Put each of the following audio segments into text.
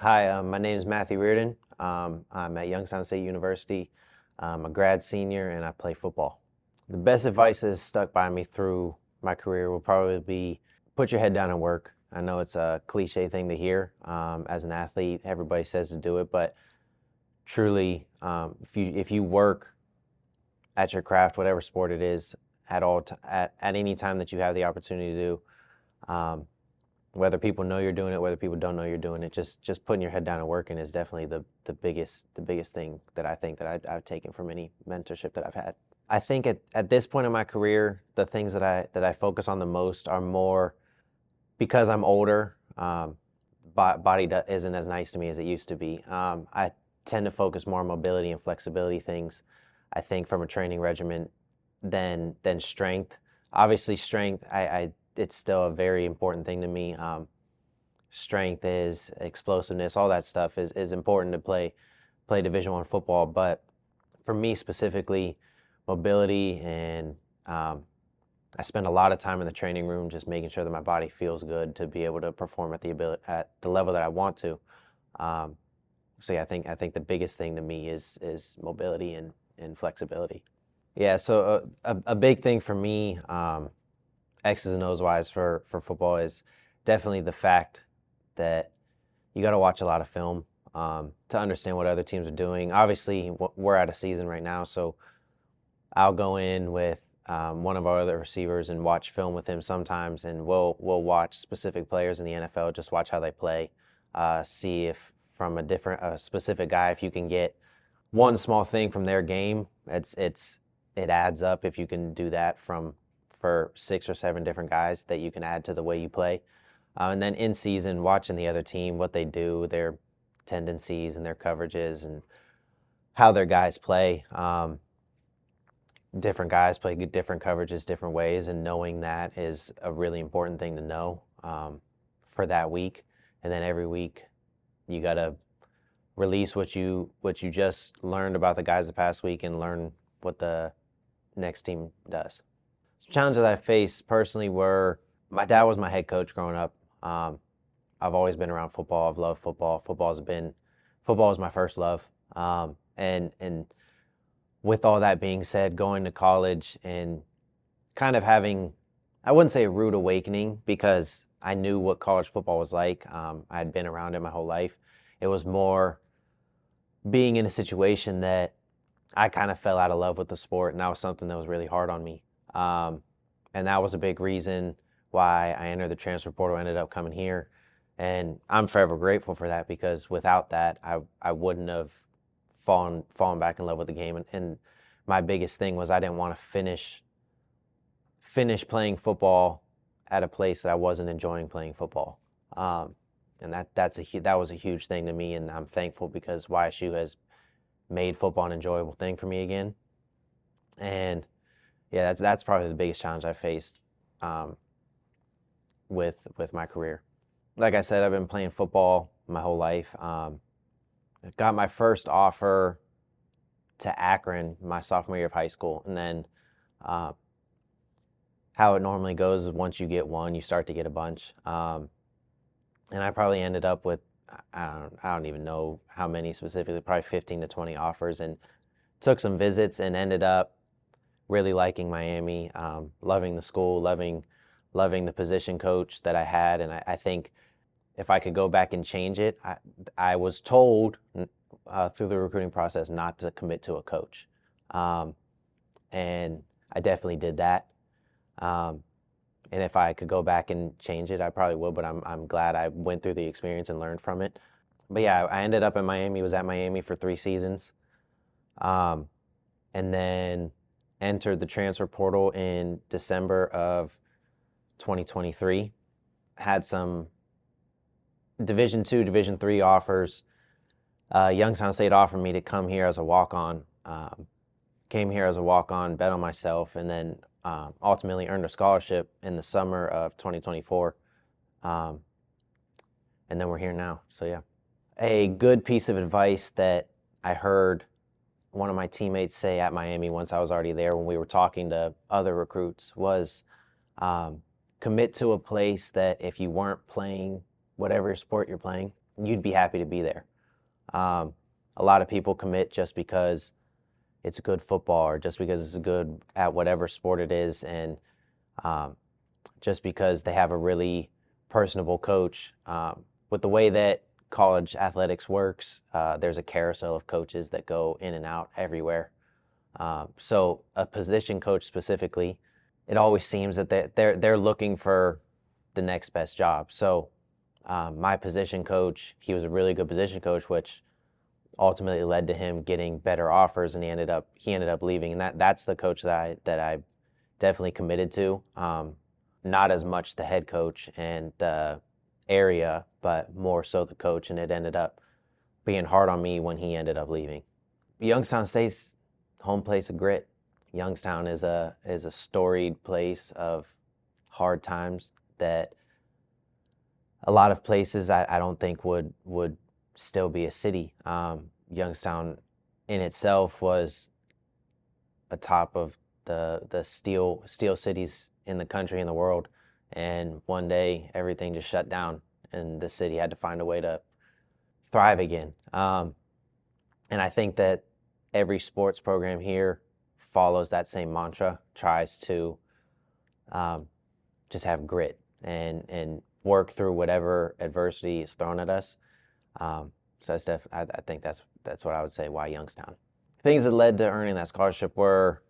Hi, my name is Matthew Reardon. I'm at Youngstown State University. I'm a grad senior and I play football. The best advice that has stuck by me through my career will probably be put your head down and work. I know it's a cliche thing to hear. As an athlete, everybody says to do it, but truly, if you work at your craft, whatever sport it is, at any time that you have the opportunity to do, um, whether people know you're doing it, whether people don't know you're doing it, just putting your head down and working is definitely the biggest thing that I think that I've taken from any mentorship that I've had. I think at this point in my career, the things that I focus on the most are more because I'm older. Isn't as nice to me as it used to be. I tend to focus more on mobility and flexibility things. I think from a training regimen than strength. Obviously, strength. I it's still a very important thing to me. Strength is explosiveness, all that stuff is important to play Division I football. But for me specifically, mobility and I spend a lot of time in the training room just making sure that my body feels good to be able to perform at the level that I want to. Um, so yeah, I think the biggest thing to me is mobility and flexibility. Yeah, so a big thing for me, X's and O's wise for football is definitely the fact that you got to watch a lot of film to understand what other teams are doing. Obviously, we're at a season right now, so I'll go in with one of our other receivers and watch film with him sometimes, and we'll watch specific players in the NFL, just watch how they play, see if from a specific guy if you can get one small thing from their game. It adds up if you can do that for 6 or 7 different guys that you can add to the way you play. And then in season, watching the other team, what they do, their tendencies and their coverages, and how their guys play. Different guys play different coverages, different ways, and knowing that is a really important thing to know for that week. And then every week, you got to release what you just learned about the guys the past week and learn what the next team does. Some challenges I faced personally were my dad was my head coach growing up. Um, I've always been around football. I've loved football. Football was my first love. And with all that being said, going to college and kind of having, I wouldn't say a rude awakening because I knew what college football was like. I had been around it my whole life. It was more being in a situation that I kind of fell out of love with the sport, and that was something that was really hard on me. And that was a big reason why I entered the transfer portal, ended up coming here. And I'm forever grateful for that because without that, I wouldn't have fallen back in love with the game. And my biggest thing was I didn't want to finish playing football at a place that I wasn't enjoying playing football. And that was a huge thing to me, and I'm thankful because YSU has made football an enjoyable thing for me again. And yeah, that's probably the biggest challenge I faced with my career. Like I said, I've been playing football my whole life. I got my first offer to Akron my sophomore year of high school, and then uh, how it normally goes is once you get one, you start to get a bunch. And I probably ended up with I don't even know how many specifically, probably 15 to 20 offers, and took some visits and ended up really liking Miami, loving the school, loving the position coach that I had, and I think if I could go back and change it, I was told through the recruiting process not to commit to a coach, and I definitely did that. Um, and if I could go back and change it, I probably would. But I'm glad I went through the experience and learned from it. But yeah, I ended up in Miami. Was at Miami for 3 seasons, um, and then entered the transfer portal in December of 2023. Had some Division II, Division III offers. Youngstown State offered me to come here as a walk-on. Came here as a walk-on, bet on myself, and then ultimately earned a scholarship in the summer of 2024. Um, and then we're here now. So yeah. A good piece of advice that I heard one of my teammates say at Miami once I was already there when we were talking to other recruits was commit to a place that if you weren't playing whatever sport you're playing, you'd be happy to be there. A lot of people commit just because it's good football or just because it's good at whatever sport it is, and um, just because they have a really personable coach. With the way that college athletics works, there's a carousel of coaches that go in and out everywhere. So a position coach specifically, it always seems that they're looking for the next best job. So my position coach, he was a really good position coach, which ultimately led to him getting better offers, and he ended up leaving. And that's the coach that I definitely committed to. Not as much the head coach and the area, but more so the coach, and it ended up being hard on me when he ended up leaving. Youngstown State's home place of grit. Youngstown is a storied place of hard times that a lot of places I don't think would still be a city. Youngstown in itself was atop of the steel cities in the country and the world, and one day everything just shut down, and the city had to find a way to thrive again. And I think that every sports program here follows that same mantra, tries to just have grit and work through whatever adversity is thrown at us. So I think that's what I would say. Why Youngstown? Things that led to earning that scholarship were,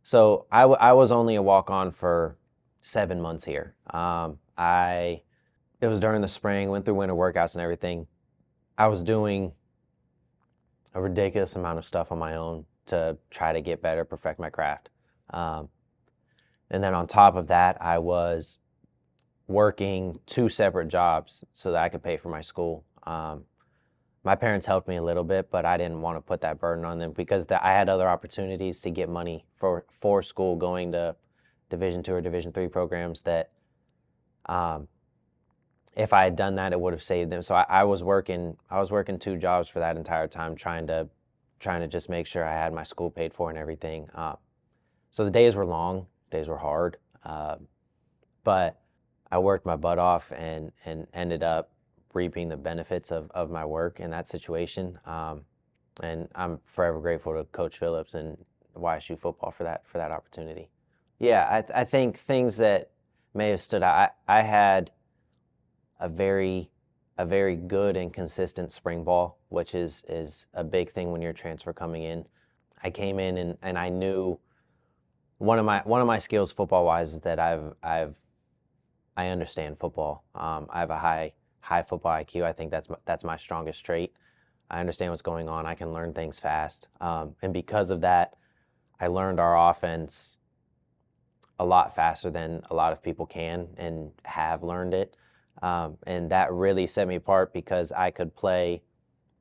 so I was only a walk-on for 7 months here. It was during the spring, went through winter workouts and everything. I was doing a ridiculous amount of stuff on my own to try to get better, perfect my craft. And then on top of that, I was working 2 separate jobs so that I could pay for my school. My parents helped me a little bit, but I didn't want to put that burden on them because I had other opportunities to get money for school, going to Division II or Division III programs that if I had done that, it would have saved them. So I was working 2 jobs for that entire time, trying to just make sure I had my school paid for and everything. So the days were long, days were hard, but I worked my butt off and ended up reaping the benefits of my work in that situation. And I'm forever grateful to Coach Phillips and YSU football for that opportunity. Yeah, I think things that may have stood out. I had a very good and consistent spring ball, which is a big thing when you're a transfer coming in. I came in and I knew one of my skills football wise is that I understand football. I have a high football IQ. I think that's my strongest trait. I understand what's going on. I can learn things fast. And because of that, I learned our offense a lot faster than a lot of people can and have learned it. And that really set me apart because I could play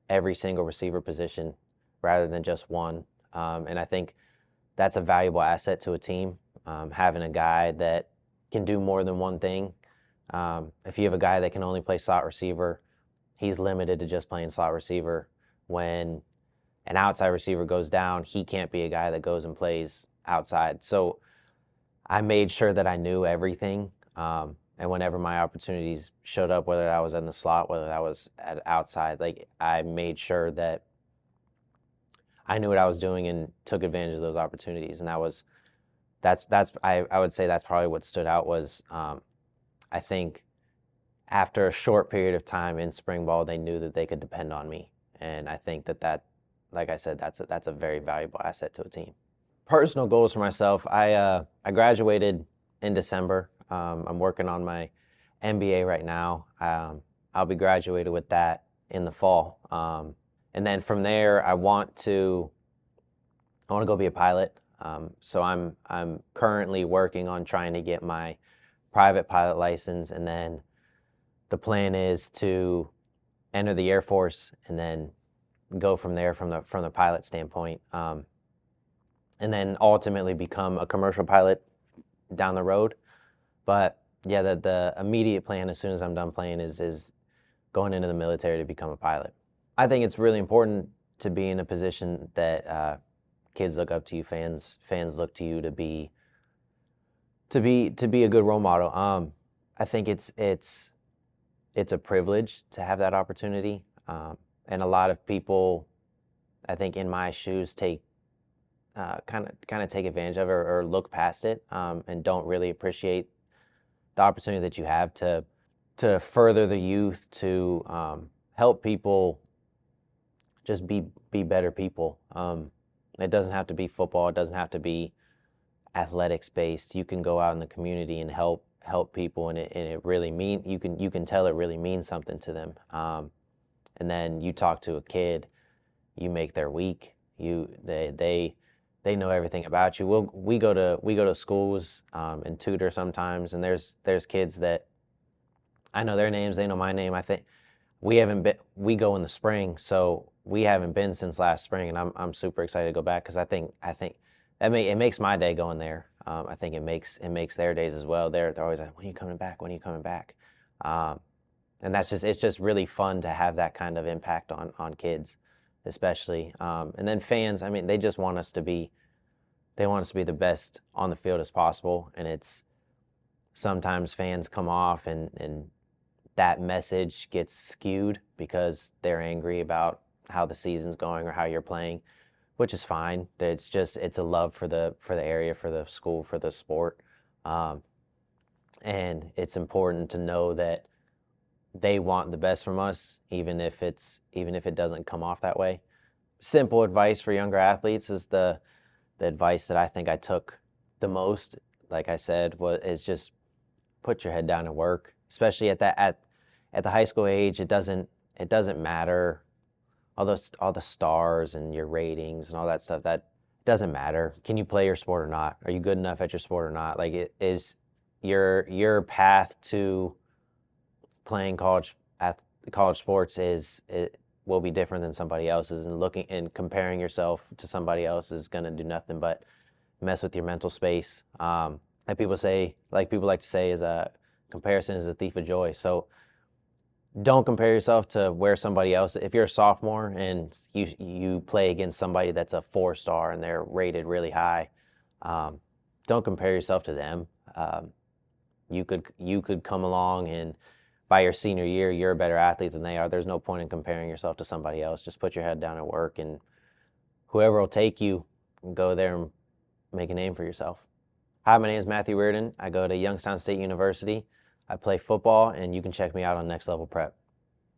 every single receiver position rather than just one. And I think that's a valuable asset to a team, having a guy that can do more than one thing. If you have a guy that can only play slot receiver, he's limited to just playing slot receiver. When an outside receiver goes down, he can't be a guy that goes and plays outside. So I made sure that I knew everything. And whenever my opportunities showed up, whether that was in the slot, whether that was at outside, like I made sure that I knew what I was doing and took advantage of those opportunities. And I would say that's probably what stood out was, I think after a short period of time in spring ball, they knew that they could depend on me. And I think that, like I said, that's a very valuable asset to a team. Personal goals for myself. I graduated in December. I'm working on my MBA right now. I'll be graduated with that in the fall. And then from there, I want to go be a pilot. So I'm currently working on trying to get my private pilot license, and then the plan is to enter the Air Force and then go from there from the pilot standpoint, and then ultimately become a commercial pilot down the road. But yeah, the immediate plan as soon as I'm done playing is going into the military to become a pilot. I think it's really important to be in a position that kids look up to you, fans look to you to be a good role model. I think it's it's a privilege to have that opportunity. And a lot of people, I think, in my shoes, kind of take advantage of it, or look past it, and don't really appreciate the opportunity that you have to further the youth, to help people just be better people. It doesn't have to be football. It doesn't have to be athletics based. You can go out in the community and help people, and it really you can tell it really means something to them. And then you talk to a kid, you make their week. They know everything about you. We go to schools, and tutor sometimes, and there's kids that I know their names, they know my name. I think we go in the spring, so we haven't been since last spring, and I'm super excited to go back, because I think it makes my day going there. I think it makes their days as well. They're always like, when are you coming back? When are you coming back? Um, and it's just really fun to have that kind of impact on kids, especially. And then fans, I mean, they want us to be the best on the field as possible, and it's sometimes fans come off, and that message gets skewed because they're angry about how the season's going or how you're playing, which is fine. It's a love for the area, for the school, for the sport. Um, and it's important to know that they want the best from us, even if it doesn't come off that way. Simple advice for younger athletes is the advice that I think I took the most, like I said, is just put your head down and work. Especially at the high school age, it doesn't matter all the stars and your ratings and all that stuff. That doesn't matter. Can you play your sport or not? Are you good enough at your sport or not? Like, it is your path to playing college sports it will be different than somebody else's, and looking and comparing yourself to somebody else is going to do nothing but mess with your mental space. Like people like to say, is a comparison is a thief of joy. So don't compare yourself to where somebody else. If you're a sophomore and you play against somebody that's a 4-star and they're rated really high, um, don't compare yourself to them. You could come along, and by your senior year, you're a better athlete than they are. There's no point in comparing yourself to somebody else. Just put your head down and work, and whoever will take you, go there and make a name for yourself. Hi, my name is Matthew Reardon. I go to Youngstown State University. I play football, and you can check me out on Next Level Prep.